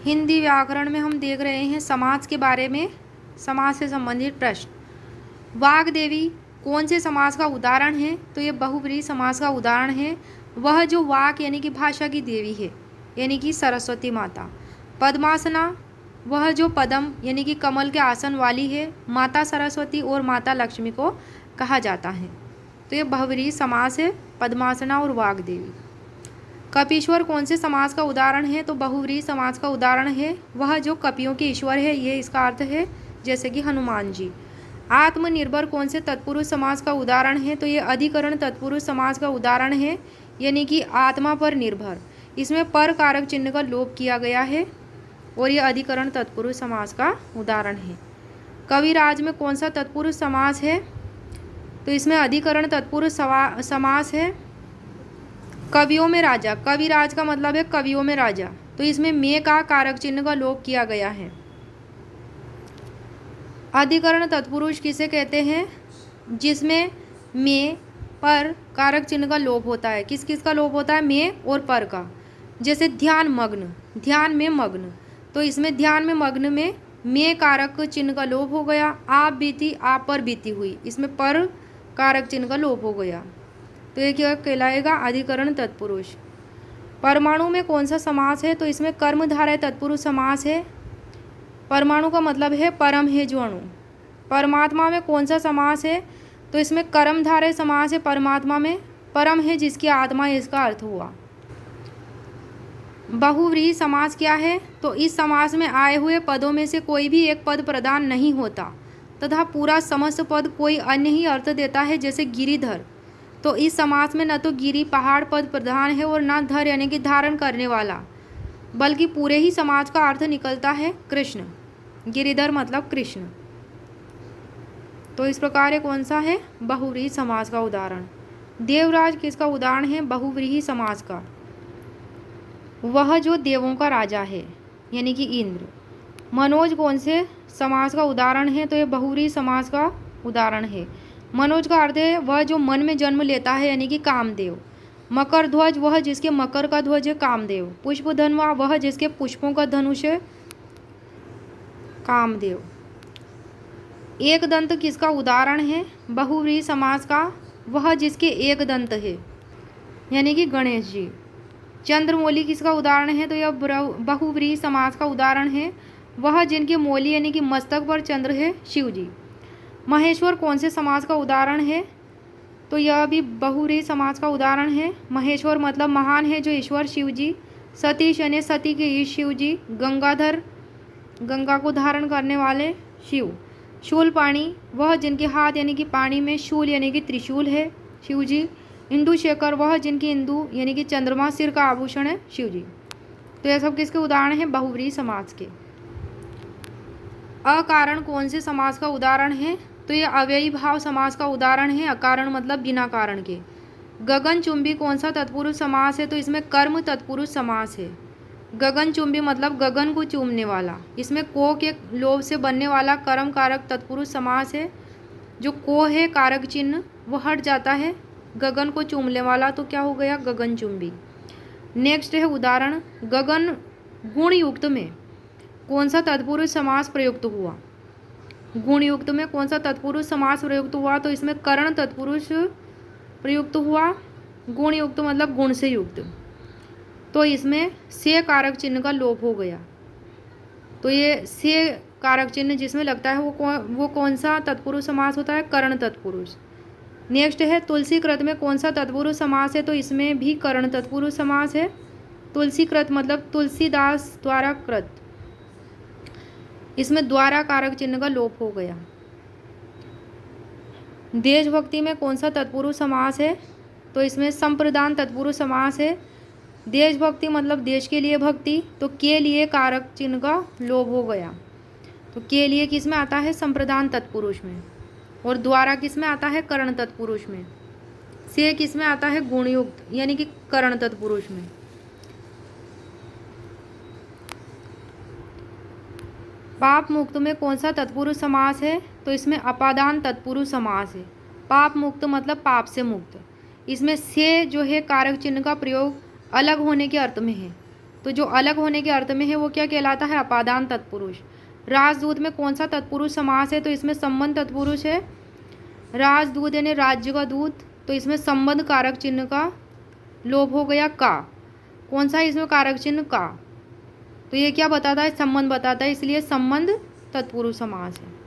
हिंदी व्याकरण में हम देख रहे हैं समास के बारे में, समास से संबंधित प्रश्न। वाग्देवी कौन से समास का उदाहरण है? तो ये बहुव्रीहि समास का उदाहरण है। वह जो वाक यानी कि भाषा की देवी है, यानी कि सरस्वती माता। पद्मासना वह जो पद्म यानी कि कमल के आसन वाली है, माता सरस्वती और माता लक्ष्मी को कहा जाता है। तो ये बहुव्रीहि समास है, पद्मासना और वाग्देवी। कपीश्वर कौन से समास का उदाहरण है? तो बहुव्रीहि समास का उदाहरण है। वह जो कपियों के ईश्वर है, ये इसका अर्थ है, जैसे कि हनुमान जी। आत्मनिर्भर कौन से तत्पुरुष समास का उदाहरण है? तो ये अधिकरण तत्पुरुष समास का उदाहरण है, यानी कि आत्मा पर निर्भर। इसमें पर कारक चिन्ह का लोप किया गया है और ये अधिकरण तत्पुरुष समास का उदाहरण है। कविराज में कौन सा तत्पुरुष समास है? तो इसमें अधिकरण तत्पुरुष समास है। कवियों में राजा, कविराज का मतलब है कवियों में राजा, तो इसमें में का कारक चिन्ह का लोप किया गया है। अधिकरण तत्पुरुष किसे कहते हैं? जिसमें में पर कारक चिन्ह का लोप होता है। किस किस का लोप होता है? में और पर का। जैसे ध्यान मग्न, ध्यान में मग्न, तो इसमें ध्यान में मग्न में कारक चिन्ह का लोप हो गया। आप बीती, आप पर बीती हुई, इसमें पर कारक चिन्ह का लोप हो गया, तो ये क्या कहलाएगा? अधिकरण तत्पुरुष। परमाणु में कौन सा समास है? तो इसमें कर्मधारय तत्पुरुष समास है। परमाणु का मतलब है परम है जो अणु। परमात्मा में कौन सा समास है? तो इसमें कर्मधारय समास है। परमात्मा में परम है जिसकी आत्मा, इसका अर्थ हुआ। बहुव्रीहि समास क्या है? तो इस समास में आए हुए पदों में से कोई भी एक पद प्रधान नहीं होता तथा पूरा समस्त पद कोई अन्य ही अर्थ देता है, जैसे गिरिधर। तो इस समास में न तो गिरि पहाड़ पद प्रधान है और न धर यानी कि धारण करने वाला, बल्कि पूरे ही समाज का अर्थ निकलता है कृष्ण। गिरिधर मतलब कृष्ण। तो इस प्रकार ये कौन सा है? बहुव्रीहि समास का उदाहरण। देवराज किसका उदाहरण है? बहुव्रीहि समास का। वह जो देवों का राजा है, यानी कि इंद्र। मनोज कौन से समास का उदाहरण है? तो ये बहुव्रीहि समास का उदाहरण है। मनोज का अर्थ है वह जो मन में जन्म लेता है, यानी कि कामदेव। मकर ध्वज वह जिसके मकर का ध्वज है, कामदेव। पुष्पधनवा वह जिसके पुष्पों का धनुष है, कामदेव। एक दंत किसका उदाहरण है? बहुव्रीहि समास का। वह जिसके एक दंत है, यानी कि गणेश जी। चंद्रमौली किसका उदाहरण है? तो यह बहुव्रीहि समास का उदाहरण है। वह जिनके मौली यानी कि मस्तक पर चंद्र है, शिव जी। महेश्वर कौन से समास का उदाहरण है? तो यह भी बहुव्रीहि समास का उदाहरण है। महेश्वर मतलब महान है जो ईश्वर शिव जी। सतीश यानी सती के ईश शिव जी। गंगाधर गंगा को धारण करने वाले शिव। शूलपाणी वह जिनके हाथ यानी कि पानी में शूल यानी कि त्रिशूल है, शिव जी। इंदुशेखर वह जिनकी इंदु यानी कि चंद्रमा सिर का आभूषण है, शिव जी। तो यह सब किसके उदाहरण हैं? बहुव्रीहि समास के। अकारण कौन से समास का उदाहरण है? तो यह अव्ययी भाव समास का उदाहरण है। अकारण मतलब बिना कारण के। गगनचुंबी कौन सा तत्पुरुष समास है? तो इसमें कर्म तत्पुरुष समास है। गगनचुंबी मतलब गगन को चूमने वाला। इसमें को के लोभ से बनने वाला कर्म कारक तत्पुरुष समास है। जो को है कारक चिन्ह वो हट जाता है, गगन को चूमने वाला, तो क्या हो गया? गगनचुंबी। नेक्स्ट है उदाहरण। गगन गुण युक्त में कौन सा तत्पुरुष समास प्रयुक्त हुआ? गुण युक्त में कौन सा तत्पुरुष समास प्रयुक्त हुआ? तो इसमें करण तत्पुरुष प्रयुक्त हुआ। गुण युक्त मतलब गुण से युक्त, तो इसमें से कारक चिन्ह का लोप हो गया। तो ये से कारक चिन्ह जिसमें लगता है वो कौन सा तत्पुरुष समास होता है? करण तत्पुरुष। नेक्स्ट है तुलसी कृत में कौन सा तत्पुरुष समास है? तो इसमें भी करण तत्पुरुष समास है। तुलसी कृत मतलब तुलसीदास द्वारा कृत, इसमें द्वारा कारक चिन्ह का लोप हो गया। देशभक्ति में कौन सा तत्पुरुष समास है? तो इसमें संप्रदान तत्पुरुष समास है। देशभक्ति मतलब देश के लिए भक्ति, तो के लिए कारक चिन्ह का लोप हो गया। तो के लिए किस में आता है? संप्रदान तत्पुरुष में। और द्वारा किस में आता है? करण तत्पुरुष में। से किस में आता है? गुणयुक्त यानी कि करण तत्पुरुष में। पाप मुक्त में कौन सा तत्पुरुष समास है? तो इसमें अपादान तत्पुरुष समास है। पाप मुक्त मतलब पाप से मुक्त। इसमें से जो है कारक चिन्ह का प्रयोग अलग होने के अर्थ में है। तो जो अलग होने के अर्थ में है वो क्या कहलाता है? अपादान तत्पुरुष। राजदूत में कौन सा तत्पुरुष समास है? तो इसमें संबंध तत्पुरुष है। राजदूत यानी राज्य का दूत, तो इसमें संबंध कारक चिन्ह का लोप हो गया का। कौन सा है इसमें कारक चिन्ह? का। तो ये क्या बताता है? संबंध बताता है, इसलिए संबंध तत्पुरुष समास है।